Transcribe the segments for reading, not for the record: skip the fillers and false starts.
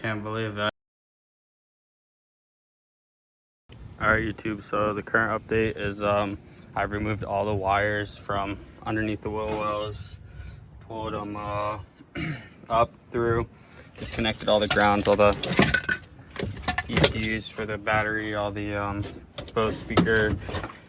Can't believe that. Alright YouTube, so the current update is I've removed all the wires from underneath the wheel wells, pulled them up through, disconnected all the grounds, all the ECUs for the battery, all the Bose speaker,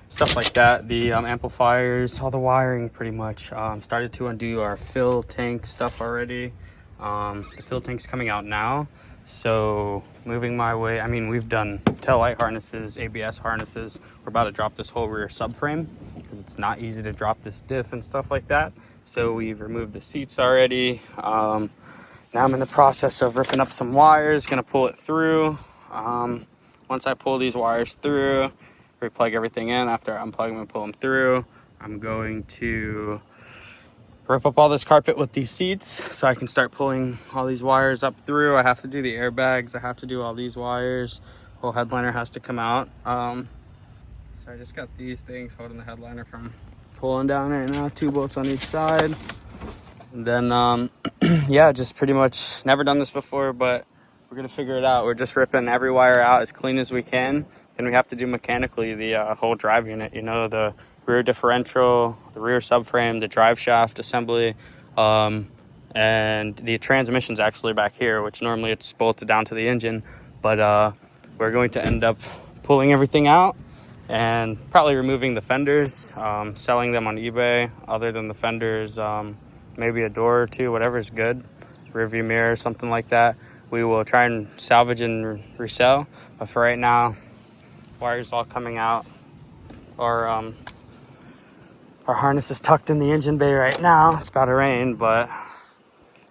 stuff like that, the amplifiers, all the wiring pretty much. Started to undo our fill tank stuff already. The fill tank's coming out now, so moving my way. I mean, we've done tail light harnesses, ABS harnesses. We're about to drop this whole rear subframe because it's not easy to drop this diff and stuff like that. So we've removed the seats already. Now I'm in the process of ripping up some wires, gonna pull it through. Once I pull these wires through, replug everything in. After I unplug them and pull them through, I'm going to rip up all this carpet with these seats so I can start pulling all these wires up through. I have to do the airbags, I have to do all these wires. Whole headliner has to come out. So I just got these things holding the headliner from pulling down right now, 2 bolts on each side. And then yeah, just pretty much never done this before, but we're gonna figure it out. We're just ripping every wire out as clean as we can. Then we have to do mechanically the whole drive unit, you know, the rear differential, the rear subframe, the drive shaft assembly, and the transmission's actually back here, which normally it's bolted down to the engine. But we're going to end up pulling everything out and probably removing the fenders, selling them on eBay. Other than the fenders, maybe a door or two, whatever's good, rear view mirror, something like that. We will try and salvage and resell, but for right now, wires all coming out. Our harness is tucked in the engine bay right now. It's about to rain, but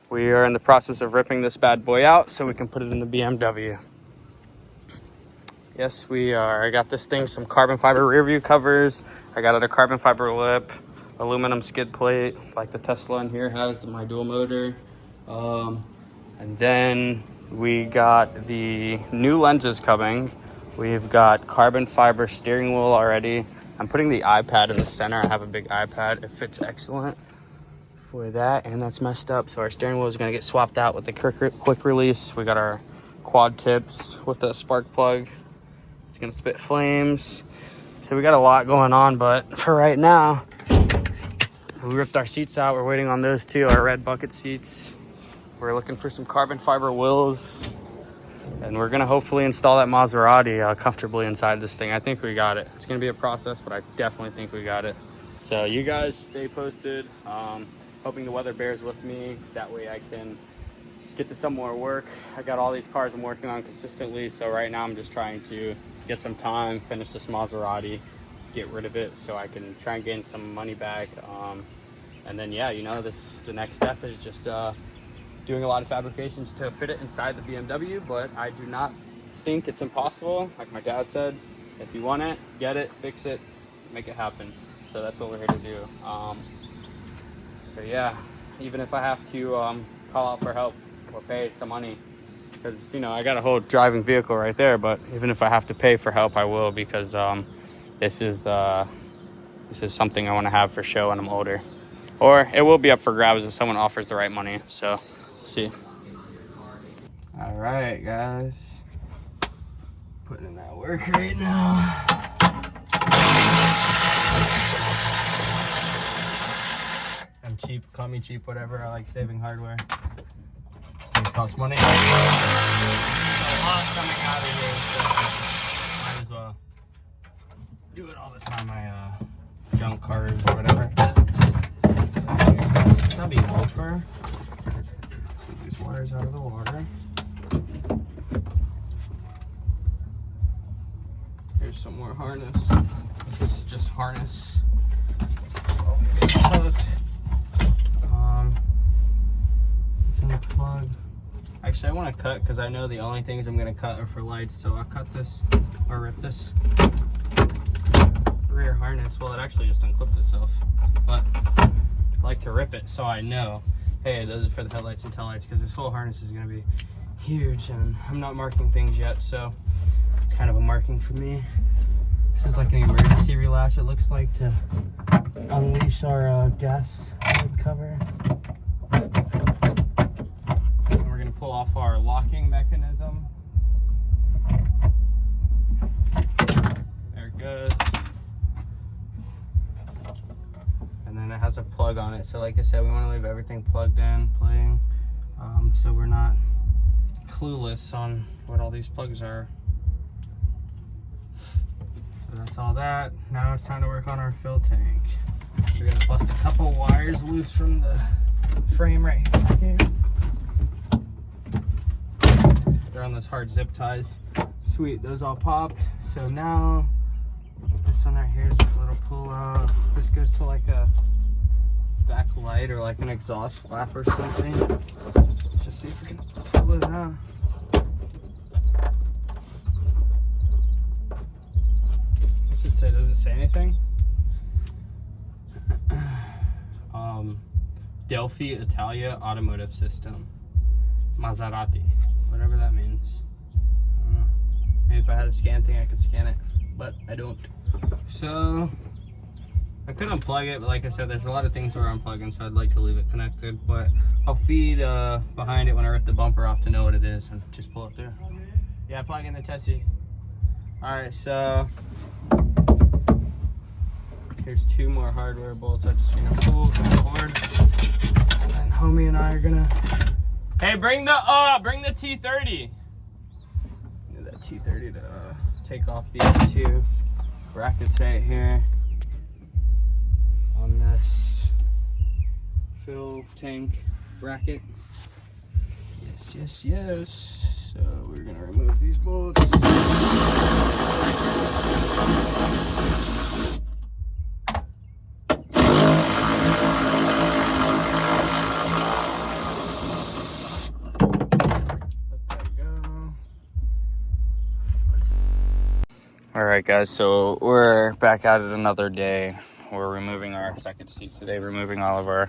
we are in the process of ripping this bad boy out so we can put it in the BMW. Yes, we are. I got this thing, some carbon fiber rear view covers. I got it a carbon fiber lip, aluminum skid plate, like the Tesla in here has, my dual motor. And then we got the new lenses coming. We've got carbon fiber steering wheel already. I'm putting the iPad in the center. I have a big iPad. It fits excellent for that, and that's messed up. So our steering wheel is gonna get swapped out with the quick release. We got our quad tips with the spark plug. It's gonna spit flames. So we got a lot going on, but for right now, we ripped our seats out. We're waiting on those two, our red bucket seats. We're looking for some carbon fiber wheels, and we're gonna hopefully install that Maserati comfortably inside this thing. I think we got it. It's gonna be a process, but I definitely think we got it. So you guys stay posted. Hoping the weather bears with me. That way I can get to some more work. I got all these cars I'm working on consistently, so right now I'm just trying to get some time, finish this Maserati, get rid of it so I can try and gain some money back. And then yeah, you know, the next step is just doing a lot of fabrications to fit it inside the BMW, but I do not think it's impossible. Like my dad said, if you want it, get it, fix it, make it happen. So that's what we're here to do. So yeah, even if I have to call out for help or pay some money, because you know I got a whole driving vehicle right there, but even if I have to pay for help, I will, because this is something I want to have for show when I'm older, or it will be up for grabs if someone offers the right money. So we'll see. All right, guys, putting in that work right now. I'm cheap, call me cheap, whatever. I like saving hardware. These things cost money. A lot coming out of here, so might as well do it all the time. My junk cars or whatever. That'll be over. Let's take these wires out of the water. Here's some more harness. This is just harness. Hooked. It's in the plug. Actually, I want to cut because I know the only things I'm going to cut are for lights. So I'll cut this or rip this rear harness. Well, it actually just unclipped itself, but I like to rip it so I know, hey, it does it for the headlights and taillights, because this whole harness is going to be huge and I'm not marking things yet, so it's kind of a marking for me. This is like an emergency relatch, it looks like, to unleash our gas cover. And we're going to pull off our locking mechanism. has a plug on it. So like I said, we want to leave everything plugged in, playing, so we're not clueless on what all these plugs are. So that's all that. Now it's time to work on our fill tank. We're gonna bust a couple wires loose from the frame right here. They're on those hard zip ties. Sweet, those all popped. So now this one right here is a little pull out. This goes to like a back light or like an exhaust flap or something. Let's just see if we can pull it out. What's it say? Does it say anything? Delphi Italia Automotive System. Maserati. Whatever that means. I don't know. Maybe if I had a scan thing, I could scan it. But I don't. So I could unplug it, but like I said, there's a lot of things we're unplugging, so I'd like to leave it connected. But I'll feed behind it when I rip the bumper off to know what it is and just pull it through. Yeah, plug in the Tessie. Alright, so here's 2 more hardware bolts. I'm just gonna pull the cord. And homie and I are gonna. Hey, bring the T30. Need that T30 to take off these 2 brackets right here on this fill tank bracket. Yes, yes, yes. So we're gonna remove these bolts. Alright guys, so we're back at it another day. We're removing our second seat today, removing all of our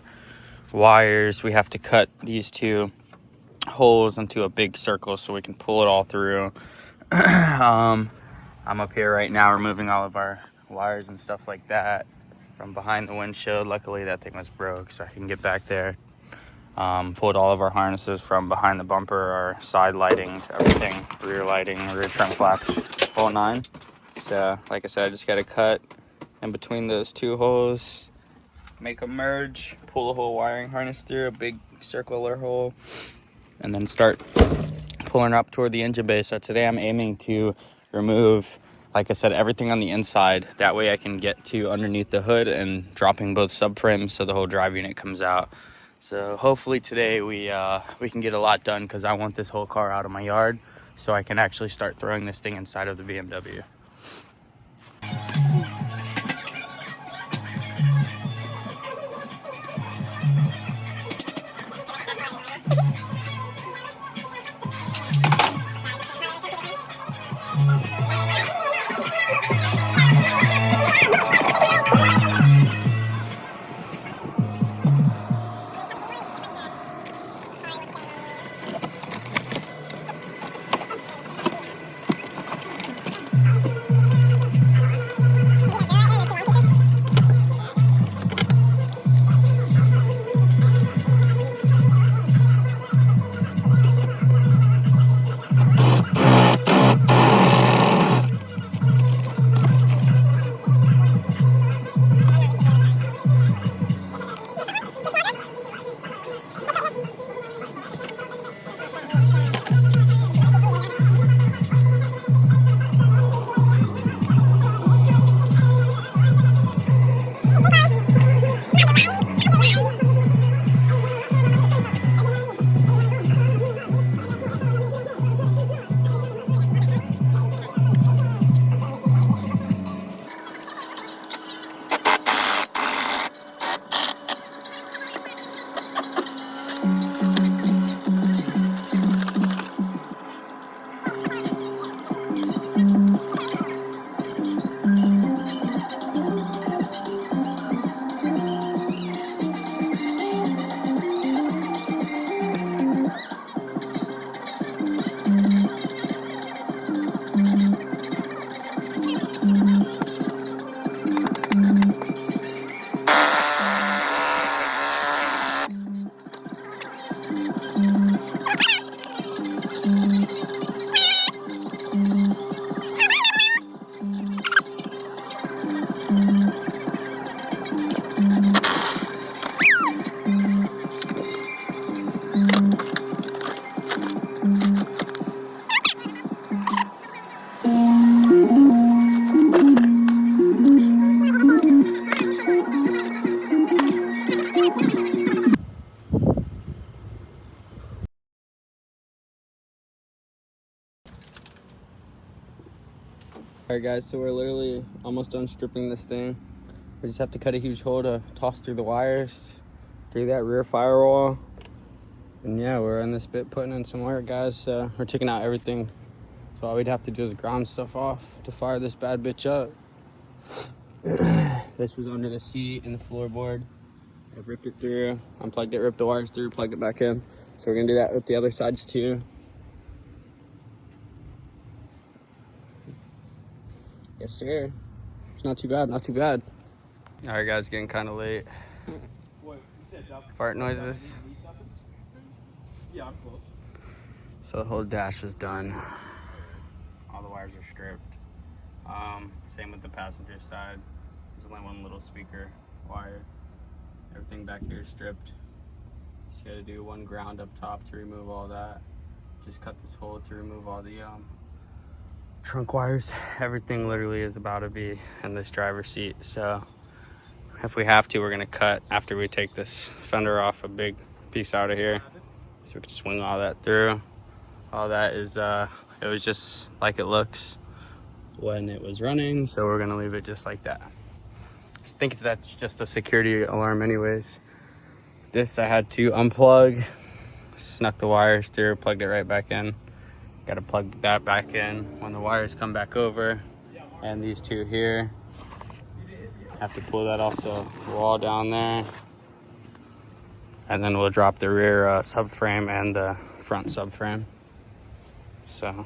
wires. We have to cut these 2 holes into a big circle so we can pull it all through. I'm up here right now removing all of our wires and stuff like that from behind the windshield. Luckily that thing was broke, so I can get back there. Pulled all of our harnesses from behind the bumper, our side lighting, everything, rear lighting, rear trim flaps, whole 9. So like I said, I just got to cut in between those 2 holes, make a merge, pull the whole wiring harness through a big circular hole, and then start pulling up toward the engine bay. So today I'm aiming to remove, like I said, everything on the inside. That way I can get to underneath the hood and dropping both subframes so the whole drive unit comes out. So hopefully today we can get a lot done, because I want this whole car out of my yard so I can actually start throwing this thing inside of the BMW. All right, guys, so we're literally almost done stripping this thing. We just have to cut a huge hole to toss through the wires, through that rear firewall. And yeah, we're in this bit putting in some wire, guys. We're taking out everything. So all we'd have to do is ground stuff off to fire this bad bitch up. This was under the seat and the floorboard. I've ripped it through, unplugged it, ripped the wires through, plugged it back in. So we're gonna do that with the other sides too. Yes, sir. It's not too bad, not too bad. All right, guys, getting kind of late. Fart noises. Yeah, I'm close. So the whole dash is done. All the wires are stripped. Same with the passenger side. There's only one little speaker wire. Everything back here is stripped. Just gotta do one ground up top to remove all that. Just cut this hole to remove all the trunk wires. Everything literally is about to be in this driver's seat. So if we have to, we're gonna cut after we take this fender off a big piece out of here. So we can swing all that through. All that is, it was just like it looks when it was running. So we're gonna leave it just like that. I think that's just a security alarm anyways. This I had to unplug, snuck the wires through, plugged it right back in. Got to plug that back in when the wires come back over. And these two here, have to pull that off the wall down there. And then we'll drop the rear subframe and the front subframe. So.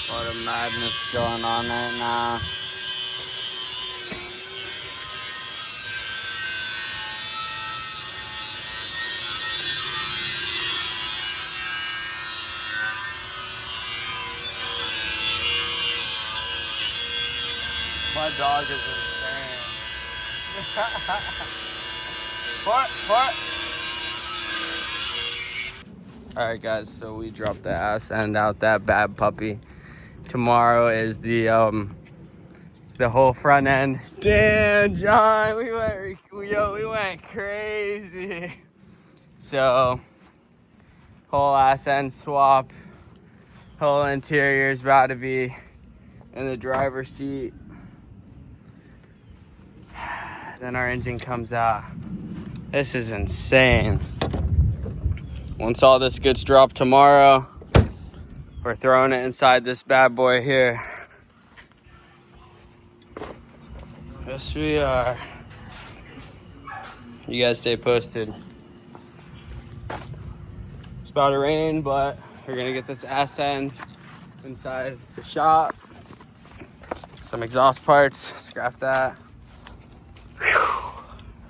What a madness going on right now. My dog is insane. What? Alright guys, so we dropped the ass end out that bad puppy. Tomorrow is the whole front end. Damn, John, we went crazy. So Whole ass end swap. Whole interior is about to be in the driver's seat. Then our engine comes out. This is insane. Once all this gets dropped tomorrow, we're throwing it inside this bad boy here. Yes, we are. You guys stay posted. It's about to rain, but we're gonna get this ass end inside the shop. Some exhaust parts, scrap that. Whew.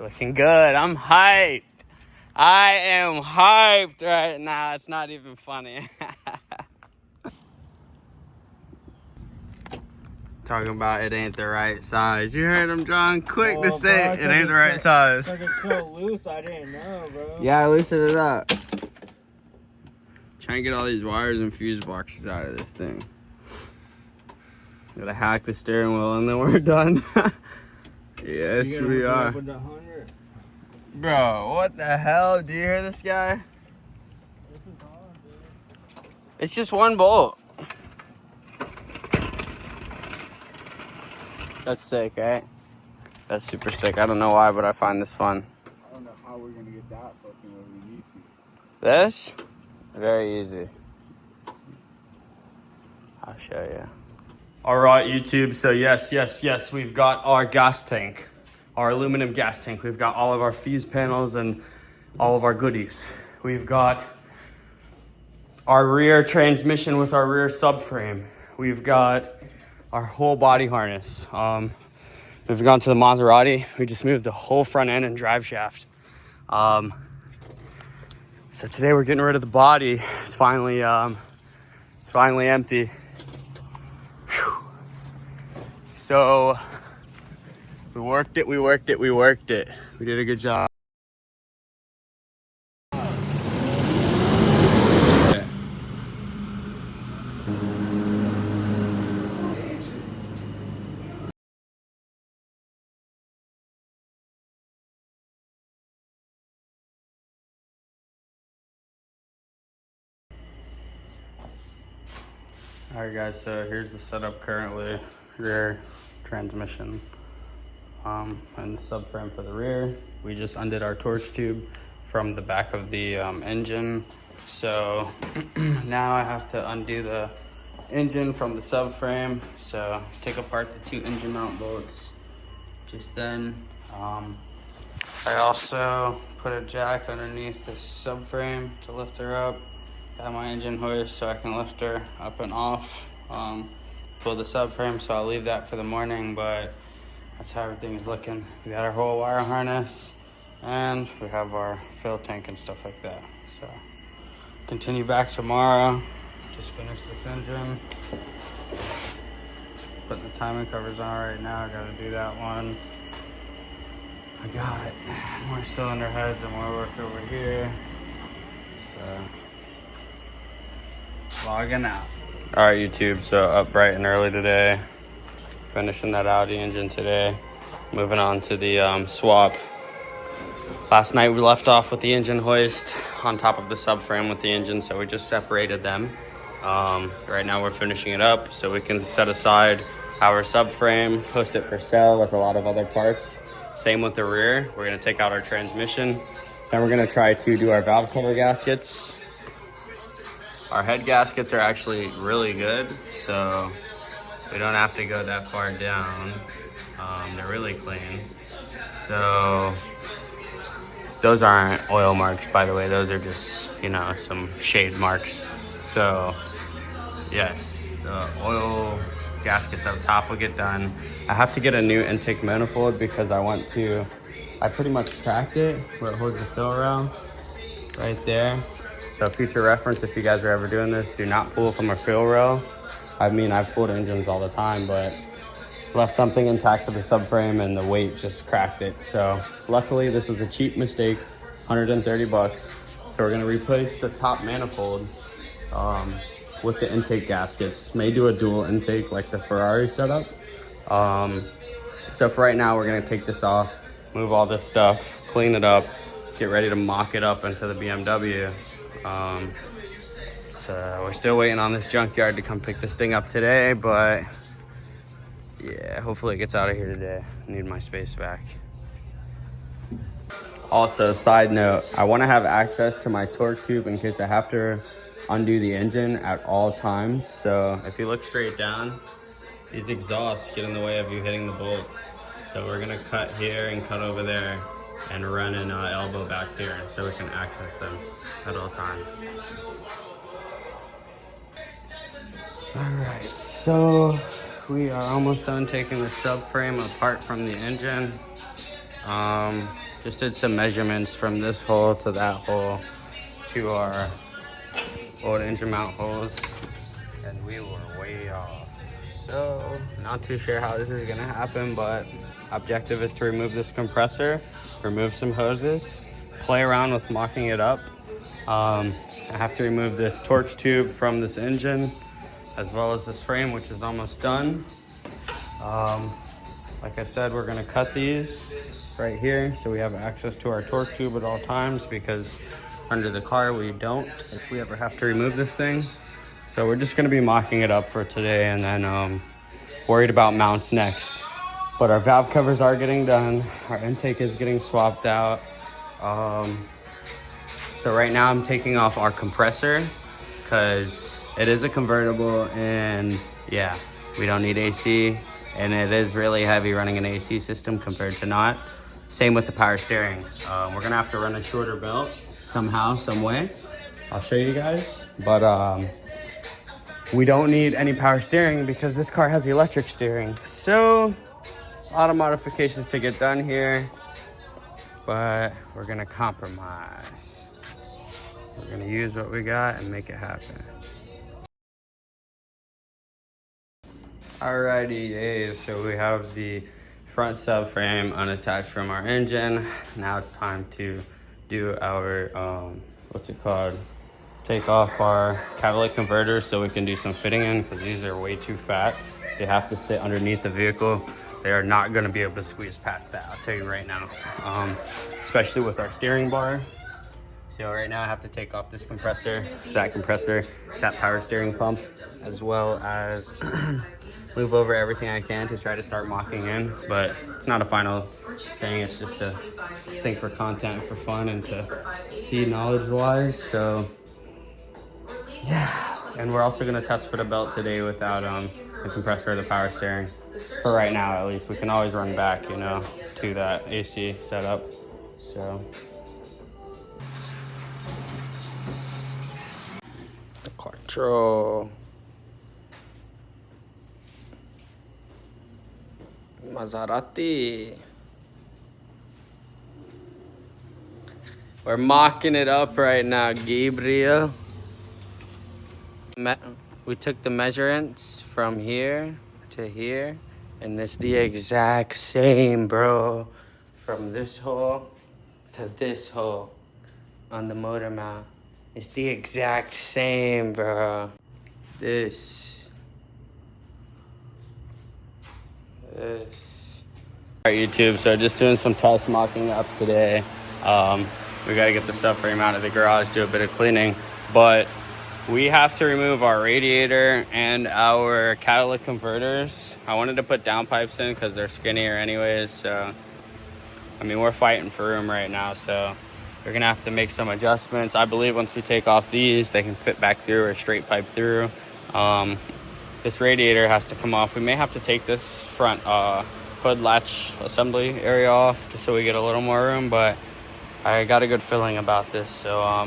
Looking good, I'm hyped. I am hyped right now, it's not even funny. Talking about it ain't the right size. You heard him, John? Quick to say it ain't the right size. It's so loose, I didn't know, bro. Yeah, loosen it up. Try and get all these wires and fuse boxes out of this thing. Gotta hack the steering wheel and then we're done. Yes, we are. Bro, what the hell? Do you hear this guy? This is hard, dude. It's just one bolt. That's sick, right? That's super sick. I don't know why, but I find this fun. I don't know how we're gonna get that fucking where we need to. This? Very easy. I'll show you. All right, YouTube. So yes, we've got our gas tank, our aluminum gas tank. We've got all of our fuse panels and all of our goodies. We've got our rear transmission with our rear subframe. We've got our whole body harness. We've gone to the Maserati. We just moved the whole front end and drive shaft. So today we're getting rid of the body. It's finally empty. Whew. So we worked it. We did a good job. All right, guys, so here's the setup currently. Rear transmission and the subframe for the rear. We just undid our torch tube from the back of the engine. So now I have to undo the engine from the subframe. So take apart the 2 engine mount bolts. Just then, I also put a jack underneath the subframe to lift her up. Got my engine hoist so I can lift her up and off. Pull the subframe, so I'll leave that for the morning, but that's how everything's looking. We got our whole wire harness and we have our fill tank and stuff like that. So continue back tomorrow. Just finished this engine. Putting the timing covers on right now. I gotta do that one. I got more cylinder heads and more work over here. So logging out. All right, YouTube, so up bright and early today. Finishing that Audi engine today. Moving on to the swap. Last night we left off with the engine hoist on top of the subframe with the engine, so we just separated them. Right now we're finishing it up so we can set aside our subframe, post it for sale with a lot of other parts. Same with the rear. We're gonna take out our transmission. Then we're gonna try to do our valve cover gaskets. Our head gaskets are actually really good, so we don't have to go that far down. They're really clean. So those aren't oil marks, by the way. Those are just, you know, some shade marks. So yes, the oil gaskets up top will get done. I have to get a new intake manifold because I pretty much cracked it where it holds the fill rail right there. So future reference, if you guys are ever doing this, do not pull from a fill rail. I mean, I've pulled engines all the time, but left something intact with the subframe and the weight just cracked it. So luckily this was a cheap mistake, 130 bucks. So we're gonna replace the top manifold with the intake gaskets. May do a dual intake like the Ferrari setup. So for right now, we're gonna take this off, move all this stuff, clean it up, get ready to mock it up into the BMW. So we're still waiting on this junkyard to come pick this thing up today, but yeah, hopefully it gets out of here today. I need my space back. Also, side note, I want to have access to my torque tube in case I have to undo the engine at all times. So if you look straight down, these exhausts get in the way of you hitting the bolts. So we're gonna cut here and cut over there and run an elbow back here so we can access them at all times. All right, so we are almost done taking the subframe apart from the engine. Just did some measurements from this hole to that hole to our old engine mount holes, and we were way off. So not too sure how this is gonna happen, but objective is to remove this compressor, remove some hoses, play around with mocking it up. I have to remove this torch tube from this engine, as well as this frame, which is almost done. Like I said, we're gonna cut these right here so we have access to our torque tube at all times, because under the car we don't if we ever have to remove this thing. So we're just gonna be mocking it up for today, and then worried about mounts next. But our valve covers are getting done. Our intake is getting swapped out. So right now I'm taking off our compressor because it is a convertible, and yeah, we don't need AC, and it is really heavy running an AC system compared to not. Same with the power steering. We're gonna have to run a shorter belt somehow, some way. I'll show you guys, but we don't need any power steering because this car has the electric steering. So a lot of modifications to get done here, but we're gonna compromise. We're gonna use what we got and make it happen. Alrighty, yay. So we have the front subframe unattached from our engine. Now it's time to do our, what's it called? Take off our catalytic converters so we can do some fitting in, because these are way too fat. They have to sit underneath the vehicle. They are not gonna be able to squeeze past that, I'll tell you right now. Especially with our steering bar. So right now I have to take off this compressor, that power steering pump, as well as move over everything I can to try to start mocking in. But it's not a final thing, it's just a thing for content, for fun, and to see knowledge-wise. So yeah, and we're also gonna test fit a belt today without the compressor or the power steering. For right now, at least. We can always run back, you know, to that AC setup. So the Quattro Maserati. We're mocking it up right now, Gabriel. We took the measurements from here to here, and it's the exact same, bro. From this hole to this hole on the motor mount. It's the exact same, bro. This. Alright, YouTube, so just doing some test mocking up today. We gotta get the subframe out of the garage, do a bit of cleaning, but we have to remove our radiator and our catalytic converters. I wanted to put downpipes in because they're skinnier anyways, so I mean, we're fighting for room right now, so we're gonna have to make some adjustments. I believe once we take off these, they can fit back through or straight pipe through. This radiator has to come off. We may have to take this front hood latch assembly area off just so we get a little more room, but I got a good feeling about this, so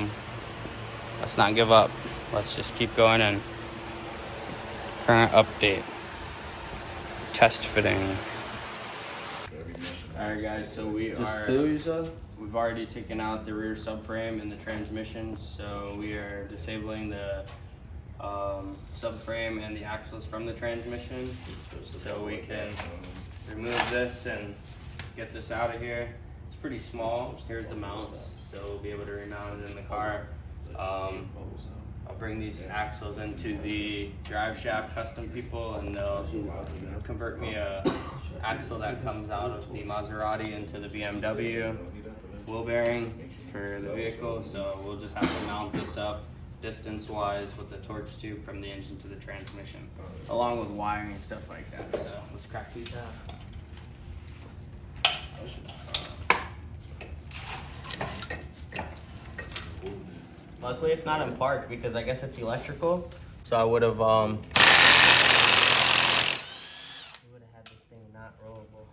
let's not give up. Let's just keep going. And current update, test fitting. All right, guys, so we've already taken out the rear subframe and the transmission, so we are disabling the subframe and the axles from the transmission so we can remove this and get this out of here. It's pretty small. Here's the mounts, so we'll be able to remount it in the car. I'll bring these axles into the drive shaft custom people, and they'll convert me a axle that comes out of the Maserati into the BMW wheel bearing, for the vehicle, so we'll just have to mount this up distance-wise with the torch tube from the engine to the transmission, along with wiring and stuff like that. So let's crack these out. Luckily, it's not in park because I guess it's electrical. So I would have had this thing not rollable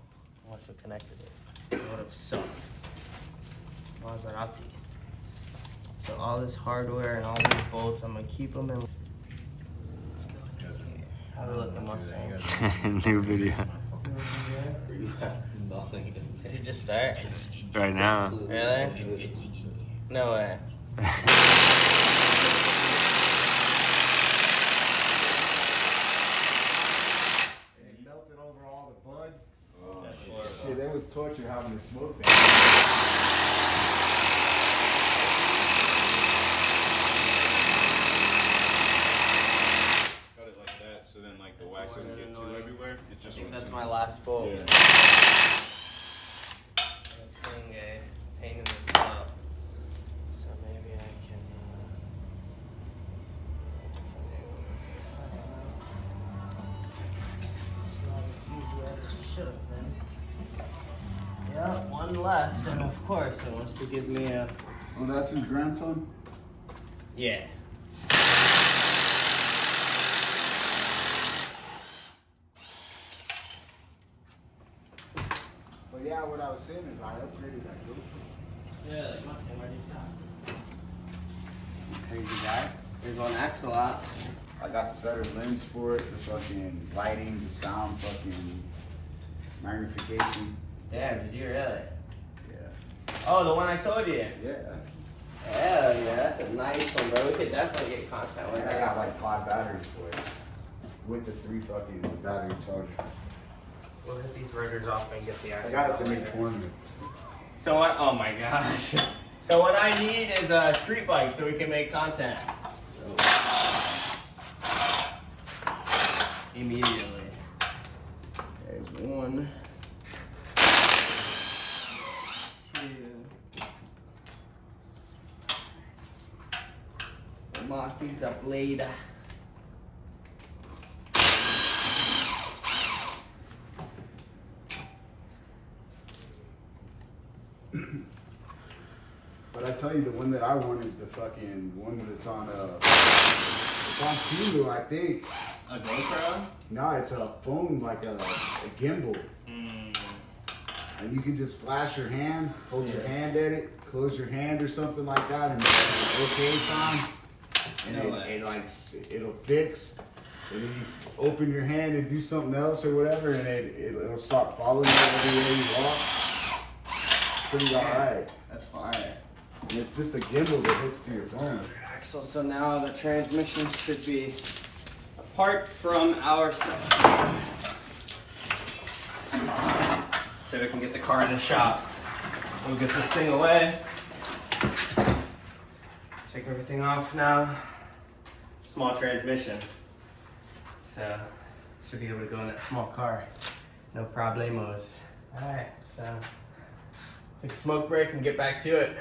unless we connected it. It would have sucked. Maserati. So all this hardware and all these bolts, I'm gonna keep them in. Let's go in here. How we looking, Mustang? New video. Nothing. Did it just start? Right now. Really? No way. It melted over all the bud. Oh, shit, that was torture having to smoke that. So then, like, the wax doesn't get too everywhere. It I just think that's my last bolt. Yeah. It's being a pain in the butt. So maybe I can. Should have been. Yeah, one left, and of course it wants to give me a. Oh, that's his grandson? Yeah. But yeah, what I was saying is I upgraded that group. Yeah, like Mustang, where'd you stop? Crazy guy. There's one axle out. I got the better lens for it, the fucking lighting, the sound, fucking magnification. Damn, did you really? Yeah. Oh, the one I sold you. Yeah. Hell yeah, that's a nice one, bro. We could definitely get content with I that. got like 5 batteries for it. With the 3 fucking battery chargers. We'll hit these rotors off and get the I axle. got it to make tournament. So what? Oh my gosh. So what I need is a street bike so we can make content. Immediately. There's 1, 2. We'll mark these up later. But I tell you, the one that I want is the fucking one that's on it's on Hulu, I think. A GoPro? No, it's a phone, like a gimbal. And you can just flash your hand, hold your hand at it, close your hand or something like that, and the OK sign. And it'll fix. And then you open your hand and do something else or whatever, and it'll start following you everywhere you walk. Pretty alright. That's fire. And it's just a gimbal that hooks to your phone. Axle, so now the transmission should be apart from our setup. So we can get the car in the shop. We'll get this thing away. Take everything off now. Small transmission. So should be able to go in that small car. No problemos. Alright, so take a smoke break and get back to it.